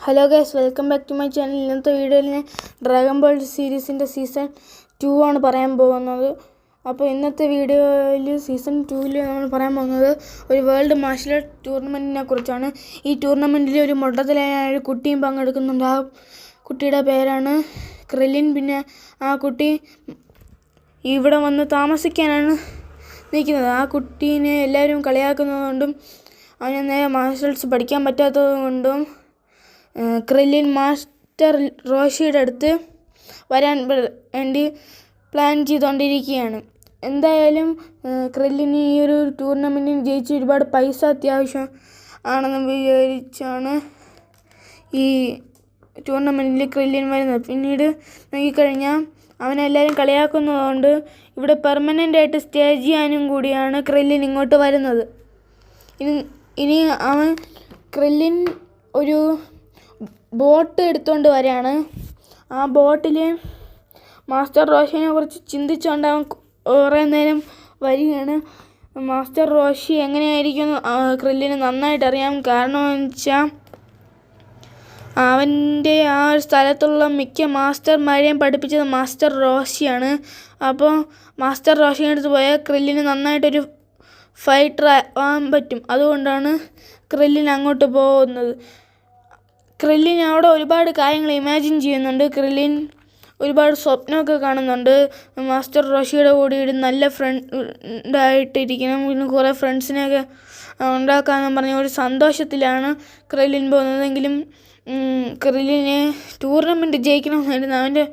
Hello guys, welcome back to my channel. ഇന്നത്തെ വീഡിയോയിൽ ഞാൻ ഡ്രാഗൺ ബോൾ സീരീസിൻ്റെ സീസൺ 2 ആണ് പറയാൻ പോകുന്നത്. അപ്പോൾ ഇന്നത്തെ വീഡിയോയിൽ സീസൺ 2 നമ്മൾ പറയാൻ പോകുന്നത് ഒരു വേൾഡ് മാർഷൽ ആർട്ട് ടൂർണമെൻറ്റിനെ കുറിച്ചാണ്. ഈ ടൂർണമെൻറ്റിൽ ഒരു മൊട്ടത്തിലായ ഒരു കുട്ടിയും പങ്കെടുക്കുന്നുണ്ട്. ആ കുട്ടിയുടെ പേരാണ് ക്രില്ലിൻ. പിന്നെ ആ കുട്ടി ഇവിടെ വന്ന് താമസിക്കാനാണ് നിൽക്കുന്നത്. ആ കുട്ടീനെ എല്ലാവരും കളിയാക്കുന്നതുകൊണ്ടും അവന് നേരെ മാർഷൽ ആർട്സ് പഠിക്കാൻ പറ്റാത്തതുകൊണ്ടും ക്രില്ലിൻ മാസ്റ്റർ റോഷിയുടെ അടുത്ത് വരാൻ വേണ്ടി പ്ലാൻ ചെയ്തുകൊണ്ടിരിക്കുകയാണ്. എന്തായാലും ക്രില്ലിന് ഈ ഒരു ടൂർണമെൻറ്റിന് ജയിച്ച് ഒരുപാട് പൈസ അത്യാവശ്യം ആണെന്ന് വിചാരിച്ചാണ് ഈ ടൂർണമെൻറ്റിൽ ക്രില്ലിൻ വരുന്നത്. പിന്നീട് നോക്കിക്കഴിഞ്ഞാൽ അവനെല്ലാവരും കളിയാക്കുന്നതുകൊണ്ട് ഇവിടെ പെർമനൻ്റായിട്ട് സ്റ്റേ ചെയ്യാനും കൂടിയാണ് ക്രില്ലിൻ ഇങ്ങോട്ട് വരുന്നത്. ഇനി ക്രില്ലിൻ ഒരു ബോട്ട് എടുത്തുകൊണ്ട് വരികയാണ്. ആ ബോട്ടിൽ മാസ്റ്റർ റോഷിനെ കുറിച്ച് ചിന്തിച്ചുകൊണ്ട് അവൻ കുറേ നേരം വരികയാണ്. മാസ്റ്റർ റോഷി എങ്ങനെയായിരിക്കും ക്രില്ലിന് നന്നായിട്ട് അറിയാം. കാരണം എന്ന് വെച്ചാൽ അവൻ്റെ ആ ഒരു സ്ഥലത്തുള്ള മിക്ക മാസ്റ്റർമാരെയും പഠിപ്പിച്ചത് മാസ്റ്റർ റോഷിയാണ്. അപ്പോൾ മാസ്റ്റർ റോഷിയുടെ അടുത്ത് പോയാൽ ക്രില്ലിന് നന്നായിട്ടൊരു ഫൈറ്റർ ആവാൻ പറ്റും. അതുകൊണ്ടാണ് ക്രില്ലിൻ അങ്ങോട്ട് പോകുന്നത്. ക്രില്ലിൻ അവിടെ ഒരുപാട് കാര്യങ്ങൾ ഇമാജിൻ ചെയ്യുന്നുണ്ട്. ക്രില്ലിൻ ഒരുപാട് സ്വപ്നമൊക്കെ കാണുന്നുണ്ട്. മാസ്റ്റർ റോഷിയുടെ കൂടെ ഒരു നല്ല ഫ്രണ്ടായിട്ടിരിക്കണം, പിന്നെ കുറേ ഫ്രണ്ട്സിനെയൊക്കെ ഉണ്ടാക്കാമെന്ന് പറഞ്ഞ ഒരു സന്തോഷത്തിലാണ് ക്രില്ലിൻ പോകുന്നതെങ്കിലും ക്രില്ലിന് ടൂർണമെൻറ്റ് ജയിക്കണമെന്നായിരുന്നു അവൻ്റെ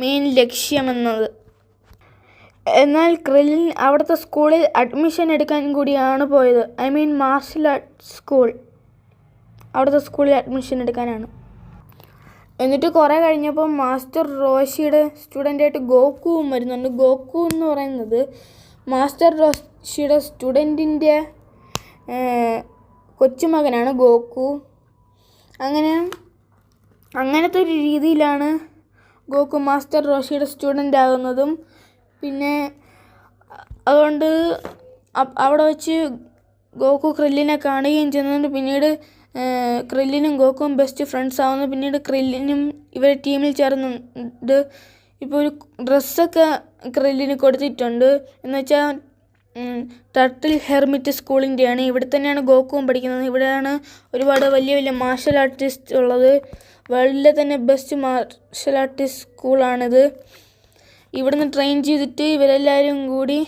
മെയിൻ ലക്ഷ്യമെന്നത്. എന്നാൽ ക്രില്ലിൻ അവിടുത്തെ സ്കൂളിൽ അഡ്മിഷൻ എടുക്കാൻ കൂടിയാണ് പോയത്. മാർഷൽ ആർട്സ് സ്കൂൾ, അവിടുത്തെ സ്കൂളിൽ അഡ്മിഷൻ എടുക്കാനാണ്. എന്നിട്ട് കുറേ കഴിഞ്ഞപ്പോൾ മാസ്റ്റർ റോഷിയുടെ സ്റ്റുഡൻ്റായിട്ട് ഗോക്കുവും വരുന്നുണ്ട്. ഗോക്കു എന്ന് പറയുന്നത് മാസ്റ്റർ റോഷിയുടെ സ്റ്റുഡൻറ്റിൻ്റെ കൊച്ചുമകനാണ് ഗോക്കു. അങ്ങനത്തെ ഒരു രീതിയിലാണ് ഗോക്കു മാസ്റ്റർ റോഷിയുടെ സ്റ്റുഡൻ്റ് ആകുന്നതും. പിന്നെ അതുകൊണ്ട് അവിടെ വെച്ച് ഗോക്കു ക്രില്ലിനെ കാണുകയും ചെയ്യുന്നുണ്ട്. പിന്നീട് ക്രില്ലിനും ഗോക്കുവും ബെസ്റ്റ് ഫ്രണ്ട്സ് ആവുന്നു. പിന്നീട് ക്രില്ലിനും ഇവർ ടീമിൽ ചേർന്നുണ്ട്. ഇപ്പോൾ ഒരു ഡ്രസ്സൊക്കെ ക്രില്ലിന് കൊടുത്തിട്ടുണ്ട്. എന്നുവെച്ചാൽ ടർട്ടിൽ ഹെർമിറ്റ് സ്കൂളിൻ്റെയാണ്. ഇവിടെ തന്നെയാണ് ഗോക്കുവും പഠിക്കുന്നത്. ഇവിടെയാണ് ഒരുപാട് വലിയ വലിയ മാർഷൽ ആർട്ടിസ്റ്റ് ഉള്ളത്. വേൾഡിലെ തന്നെ ബെസ്റ്റ് മാർഷൽ ആർട്ടിസ്റ്റ് സ്കൂളാണിത്. ഇവിടുന്ന് ട്രെയിൻ ചെയ്തിട്ട് ഇവരെല്ലാവരും കൂടി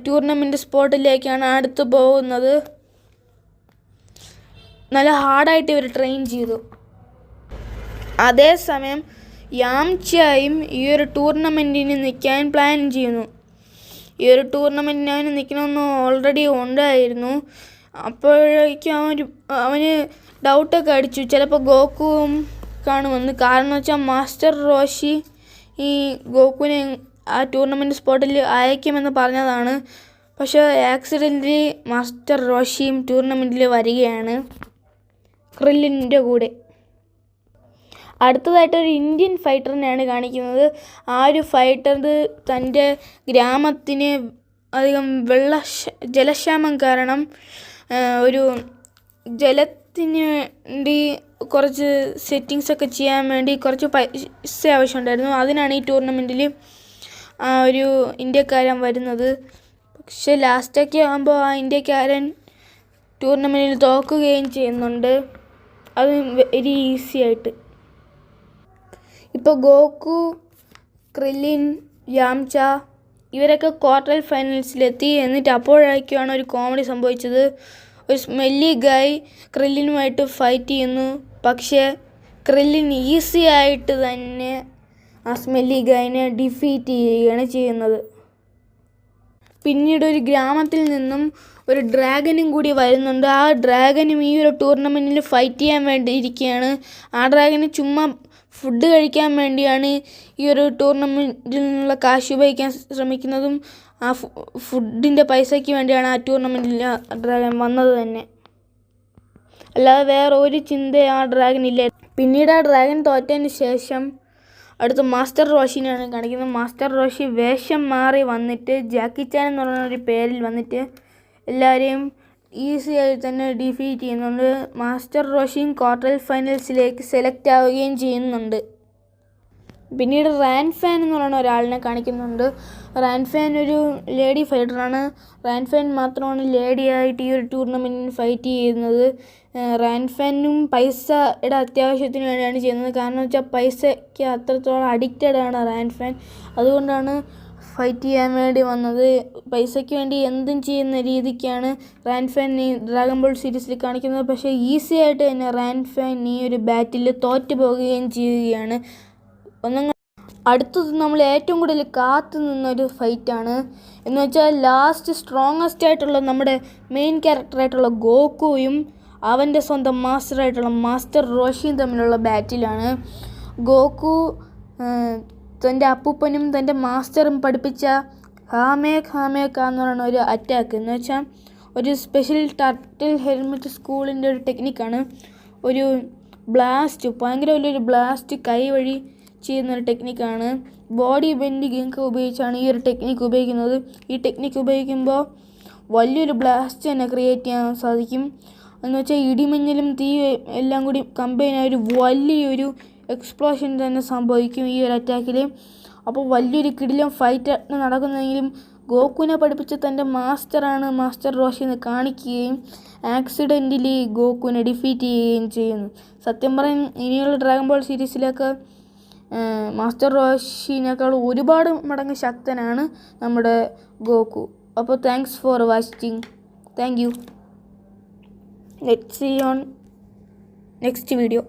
ടൂർണമെൻറ്റ് സ്പോട്ടിലേക്കാണ് അടുത്ത് പോകുന്നത്. നല്ല ഹാർഡായിട്ട് ഇവർ ട്രെയിൻ ചെയ്തു. അതേസമയം യാംചയും ഈ ഒരു ടൂർണമെൻറ്റിന് നിൽക്കാൻ പ്ലാൻ ചെയ്യുന്നു. ഈ ഒരു ടൂർണമെൻറ്റിന് അവന് നിൽക്കണമെന്ന് ഓൾറെഡി ഉണ്ടായിരുന്നു. അപ്പോഴേക്കും അവന് ഡൗട്ടൊക്കെ അടിച്ചു, ചിലപ്പോൾ ഗോക്കുവും കാണുമെന്ന്. കാരണം വെച്ചാൽ മാസ്റ്റർ റോഷി ഈ ഗോക്കുവിനെ ആ ടൂർണമെൻറ്റ് സ്പോട്ടിൽ അയക്കുമെന്ന് പറഞ്ഞതാണ്. പക്ഷേ ആക്സിഡൻ്റലി മാസ്റ്റർ റോഷിയും ടൂർണമെൻറ്റിൽ വരികയാണ് ക്രില്ലിൻ്റെ കൂടെ. അടുത്തതായിട്ടൊരു ഇന്ത്യൻ ഫൈറ്ററിനെയാണ് കാണിക്കുന്നത്. ആ ഒരു ഫൈറ്റർ തൻ്റെ ഗ്രാമത്തിന് അധികം ജലക്ഷാമം കാരണം ഒരു ജലത്തിന് വേണ്ടി കുറച്ച് സെറ്റിങ്സൊക്കെ ചെയ്യാൻ വേണ്ടി കുറച്ച് പൈസ ആവശ്യമുണ്ടായിരുന്നു. അതിനാണ് ഈ ടൂർണമെൻറ്റിൽ ആ ഒരു ഇന്ത്യക്കാരൻ വരുന്നത്. പക്ഷെ ലാസ്റ്റൊക്കെ ആകുമ്പോൾ ആ ഇന്ത്യക്കാരൻ ടൂർണമെൻറ്റിൽ തോൽക്കുകയും ചെയ്യുന്നുണ്ട്, അത് വെരി ഈസി ആയിട്ട്. ഇപ്പോൾ ഗോക്കു, ക്രില്ലിൻ, യാംച ഇവരൊക്കെ ക്വാർട്ടർ ഫൈനൽസിലെത്തി. എന്നിട്ട് അപ്പോഴേക്കാണ് ഒരു കോമഡി സംഭവിച്ചത്. ഒരു സ്മെല്ലി ഗായ് ക്രില്ലിനുമായിട്ട് ഫൈറ്റ് ചെയ്യുന്നു. പക്ഷേ ക്രില്ലിൻ ഈസി ആയിട്ട് തന്നെ ആ സ്മെല്ലി ഗായിനെ ഡിഫീറ്റ് ചെയ്യുകയാണ് ചെയ്യുന്നത്. പിന്നീട് ഒരു ഗ്രാമത്തിൽ നിന്നും ഒരു ഡ്രാഗനും കൂടി വരുന്നുണ്ട്. ആ ഡ്രാഗനും ഈ ഒരു ടൂർണമെൻറ്റിൽ ഫൈറ്റ് ചെയ്യാൻ വേണ്ടി ഇരിക്കുകയാണ്. ആ ഡ്രാഗന് ചുമ്മാ ഫുഡ് കഴിക്കാൻ വേണ്ടിയാണ് ഈ ഒരു ടൂർണമെൻറ്റിനുള്ള കാശ് ഉപയോഗിക്കാൻ ശ്രമിക്കുന്നതും. ആ ഫുഡിൻ്റെ പൈസയ്ക്ക് വേണ്ടിയാണ് ആ ടൂർണമെൻറ്റിൽ ഡ്രാഗൻ വന്നത് തന്നെ, അല്ലാതെ വേറെ ഒരു ചിന്ത ആ ഡ്രാഗനില്ല. പിന്നീട് ആ ഡ്രാഗൻ തോറ്റതിന് ശേഷം അടുത്ത മാസ്റ്റർ റോഷിനെയാണ് കാണിക്കുന്നത്. മാസ്റ്റർ റോഷി വേഷം മാറി വന്നിട്ട് ജാക്കി ചാൻ എന്ന് പറയുന്ന ഒരു പേരിൽ വന്നിട്ട് എല്ലാവരെയും ഈസി ആയി തന്നെ ഡിഫീറ്റ് ചെയ്യുന്നുണ്ട്. മാസ്റ്റർ റോഷിയും ക്വാർട്ടർ ഫൈനൽസിലേക്ക് സെലക്ട് ആവുകയും ചെയ്യുന്നുണ്ട്. പിന്നീട് റാൻഫാൻ എന്ന് പറയുന്ന ഒരാളിനെ കാണിക്കുന്നുണ്ട്. റാൻഫാൻ ഒരു ലേഡി ഫൈറ്ററാണ്. റാൻഫാൻ മാത്രമാണ് ലേഡിയായിട്ട് ഈ ഒരു ടൂർണമെൻറ്റിന് ഫൈറ്റ് ചെയ്യുന്നത്. റാൻഫാനും പൈസയുടെ അത്യാവശ്യത്തിന് വേണ്ടിയാണ് ചെയ്യുന്നത്. കാരണം വെച്ചാൽ പൈസയ്ക്ക് അത്രത്തോളം അഡിക്റ്റഡ് ആണ് റാൻഫാൻ. അതുകൊണ്ടാണ് ഫൈറ്റ് ചെയ്യാൻ വേണ്ടി വന്നത്. പൈസയ്ക്ക് വേണ്ടി എന്തും ചെയ്യുന്ന രീതിക്കാണ് റാൻഫാൻ ഈ ഡ്രാഗൺ ബോൾ സീരീസിൽ കാണിക്കുന്നത്. പക്ഷേ ഈസി ആയിട്ട് തന്നെ റാൻഫാൻ ഈ ഒരു ബാറ്റിൽ തോറ്റു പോവുകയും ചെയ്യുകയാണ്. അടുത്തത് നമ്മൾ ഏറ്റവും കൂടുതൽ കാത്തു നിന്നൊരു ഫൈറ്റാണ്. എന്ന് വെച്ചാൽ ലാസ്റ്റ് സ്ട്രോങ്ങസ്റ്റ് ആയിട്ടുള്ള നമ്മുടെ മെയിൻ ക്യാരക്ടറായിട്ടുള്ള ഗോക്കുവും അവൻ്റെ സ്വന്തം മാസ്റ്ററായിട്ടുള്ള മാസ്റ്റർ റോഷിയും തമ്മിലുള്ള ബാറ്റിലാണ്. ഗോക്കു തൻ്റെ അപ്പൂപ്പനും തൻ്റെ മാസ്റ്ററും പഠിപ്പിച്ച ഹാമേക്ക് എന്ന് പറയുന്ന ഒരു അറ്റാക്ക്, എന്ന് വെച്ചാൽ ഒരു സ്പെഷ്യൽ ടർട്ടിൽ ഹെൽമെറ്റ് സ്കൂളിൻ്റെ ഒരു ടെക്നിക്കാണ്. ഒരു ബ്ലാസ്റ്റ്, ഭയങ്കര വലിയൊരു ബ്ലാസ്റ്റ് കൈ വഴി ചെയ്യുന്നൊരു ടെക്നിക്കാണ്. ബോഡി ബെൻഡിങ് ഉപയോഗിച്ചാണ് ഈ ഒരു ടെക്നിക്ക് ഉപയോഗിക്കുന്നത്. ഈ ടെക്നിക്ക് ഉപയോഗിക്കുമ്പോൾ വലിയൊരു ബ്ലാസ്റ്റ് തന്നെ ക്രിയേറ്റ് ചെയ്യാൻ സാധിക്കും. എന്ന് വെച്ചാൽ ഇടിമിന്നലും തീ എല്ലാം കൂടി കമ്പൈനായ ഒരു വലിയൊരു എക്സ്പ്ലോഷൻ തന്നെ സംഭവിക്കും ഈ ഒരു അറ്റാക്കിൽ. അപ്പോൾ വലിയൊരു കിടിലം ഫൈറ്റ് നടക്കുന്നതെങ്കിലും ഗോക്കുവിനെ പഠിപ്പിച്ച തൻ്റെ മാസ്റ്ററാണ് മാസ്റ്റർ റോഷി എന്ന് കാണിക്കുകയും ആക്സിഡൻ്റലി ഗോക്കുവിനെ ഡിഫീറ്റ് ചെയ്യുകയും ചെയ്യുന്നു. സത്യം പറയാൻ ഇനിയുള്ള ഡ്രാഗൺ ബോൾ സീരീസിലൊക്കെ മാസ്റ്റർ റോഷിനേക്കാൾ ഒരുപാട് മടങ്ങ് ശക്തനാണ് നമ്മുടെ ഗോക്കു. അപ്പോൾ thanks for watching. Thank you. Let's see on next video.